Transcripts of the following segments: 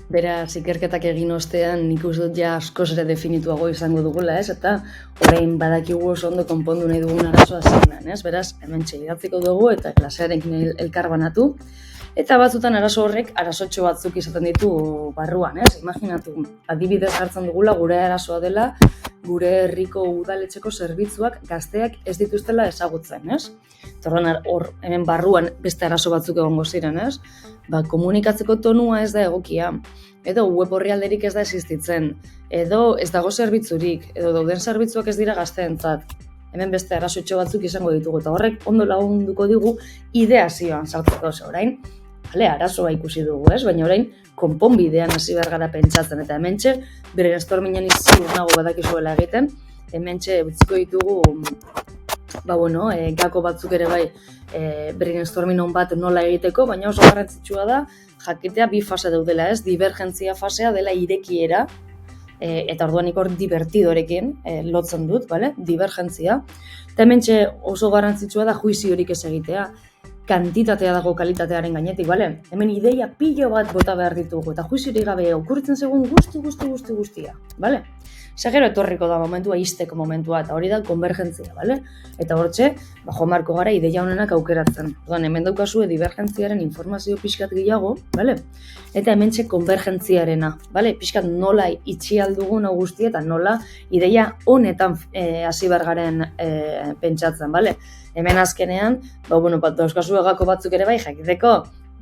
Beraz, ikerketak egin ostean nik uste dut ja askoz ere definituago izango dugula, ez? Eta orain badakigu oso ondo konpondu nahi dugun arazoa zein den, ez? Beraz, hementxe idatziko dugu eta klasearekin elkarbanatu. Eta batzutan arazo horrek arasotxo batzuk izaten ditu barruan, ez? Imaginatu, adibidez hartzen dugula gure arazoa dela gure herriko udaletxeko zerbitzuak gazteak ez dituztela ezagutzen, ez? Torren hor hemen barruan beste arazo batzuk egongo ziren, ez? Komunikatzeko tonua ez da egokia, edo web orrialderik ez da existitzen, edo ez dago zerbitzurik, edo dauden zerbitzuak ez dira gazteentzat. Hemen beste arrazotxo batzuk izango ditugu, eta horrek ondo lagunduko digu ideazioan sartzeko orain. Arazoa ikusi dugu, ez? Baina orain konponbidean hasi behar gara pentsatzen, eta hementxe brainstormingen ziur nago badakizuela egiten, hementxe utziko ditugu gako batzuk ere bai brainstorming on bat nola egiteko, baina oso garrantzitsua da jakitea bi fase daudela, ez? Divergentzia fasea dela irekiera, eta orduan hor divertidorekin lotzen dut, bale? Divergentzia. Eta hementxe oso garrantzitsua da juiziorik ez egitea, kantitatea dago kalitatearen gainetik, bale? Hemen ideia pilo bat bota behar ditugu, eta juiziorik gabe okurritzen segun guztia, bale? Gero etorriko da momentua, izteko momentua, eta hori da konvergentzia, bale? Eta hortxe, jomarko gara ideia honenak aukeratzen. Orduan, hemen daukazue divergentziaren informazio pixkat gehiago, bale? Eta hementxe konvergentziarena, bale? Pixkat nola itxi aldugun hau guztia, eta nola ideia honetan hasi behar garen pentsatzen, bale? Hemen azkenean, dauzkazue gako batzuk ere bai, jakiteko,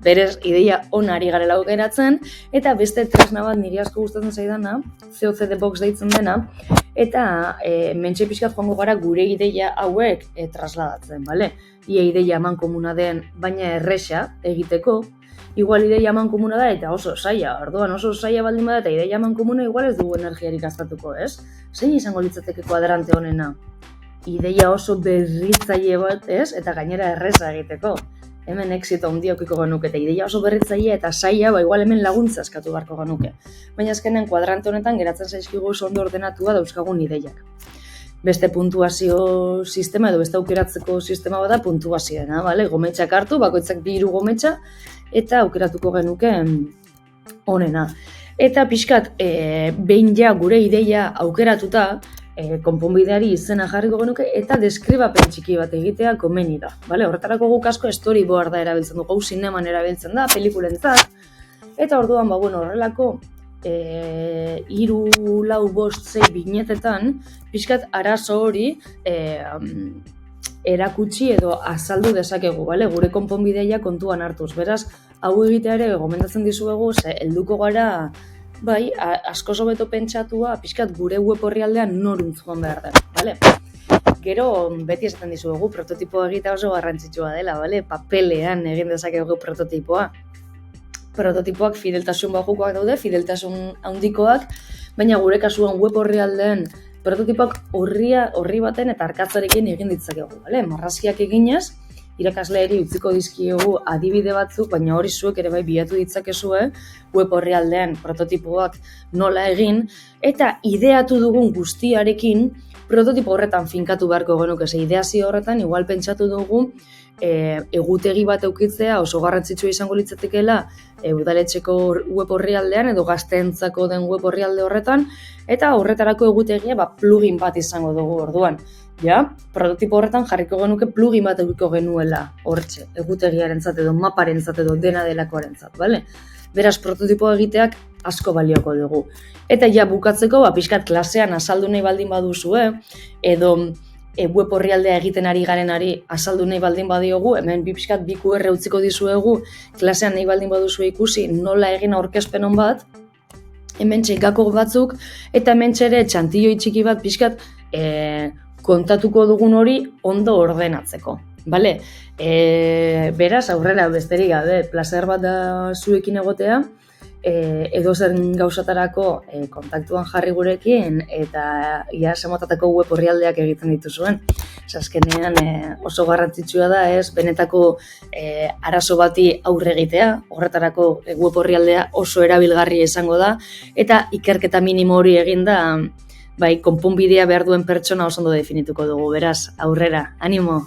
berez ideia onari garela aukeratzen, eta beste tresna bat niri asko gustatzen zaidana, COCD box deitzen dena, eta mentxe pixkat joango gara gure ideia hauek trasladatzen, bale? Ia ideia eman komuna den, baina erresa egiteko, igual ideia eman komuna da eta oso zaila, orduan oso zaila baldin bada eta ideia eman komuna igual ez dugu energiarik gastatuko, ez? Zein izango litzateke kuadrante honena? Ideia oso berritzaile bat, ez? Eta gainera erresa egiteko. Hemen exito handia aukiko genuke, eta ideia oso berritzailea eta zaila, igual hemen laguntza eskatu beharko genuke. Baina azkenen kuadrante honetan geratzen zaizkigu oso ondo ordenatua dauzkagun ideiak. Beste puntuazio sistema edo beste aukeratzeko sistema bada puntuazioena, bale? Gometxak hartu, bakoitzak 2 gometxa, eta aukeratuko genuke honena. Eta pixkat, behin ja gure ideia aukeratuta, konponbideari izena jarriko genuke eta deskribapen txiki bat egitea komeni da. Horretarako guk asko storyboard da erabiltzen dugu, zineman erabiltzen da, pelikulentzat, eta orduan horrelako 3, 4, 5, 6 binetetan pixkat arazo hori erakutsi edo azaldu dezakegu, gure konponbidea kontuan hartuz. Beraz, hau egitea ere gomendatzen dizuegu, helduko gara bai, asko hobeto pentsatua, pixkat gure web orrialdean noruntz joan behar den, bale? Gero, beti esaten dizuegu, prototipoa egitea oso garrantzitsua dela, bale? Papelean egin dezakegu prototipoa. Prototipoak fideltasun bajukoak daude, fideltasun handikoak, baina gure kasuan web orrialdean prototipoak orri baten eta arkatzarekin egin ditzakegu, bale? Marrazkiak eginez, irakasleari utziko dizkiogu adibide batzuk, baina hori zuek ere bai bilatu ditzakezue web orrialdean prototipoak nola egin, eta ideatu dugun guztiarekin prototipo horretan finkatu beharko genuke, ideazio horretan igual pentsatu dugu egutegi bat eukitzea oso garrantzitsua izango litzatekeela udaletxeko web orrialdean edo gazteentzako den web orrialde horretan, eta horretarako egutegia plugin bat izango dugu orduan. Prototipo horretan jarriko genuke plugin bat eukiko genuela hortxe, egutegiarentzat edo maparentzat edo dena delakoarentzat, bale? Beraz, prototipo egiteak asko balioko dugu. Eta bukatzeko, pixkat klasean azaldu nahi baldin baduzue, edo web orrialdea egiten ari garenari azaldu nahi baldin badiogu, hemen pixkat bi QR utziko dizuegu, klasean nahi baldin baduzue ikusi nola egin aurkezpen hon bat, hemen txekako batzuk, eta hemen txere txantilloi txiki bat pixkat kontatuko dugun hori ondo ordenatzeko. Bale? Beraz, aurrera besterik gabe, plazer bat da zuekin egotea, edo zer gauzatarako kontaktuan jarri gurekin, eta ia semotateko web orrialdeak egiten dituzuen. Azkenean oso garrantzitsua da benetako arazo bati aurre egitea, horretarako web orrialdea oso erabilgarria izango da, eta ikerketa minimo hori eginda, konponbidea behar duen pertsona oso ondo definituko dugu, beraz, aurrera, animo!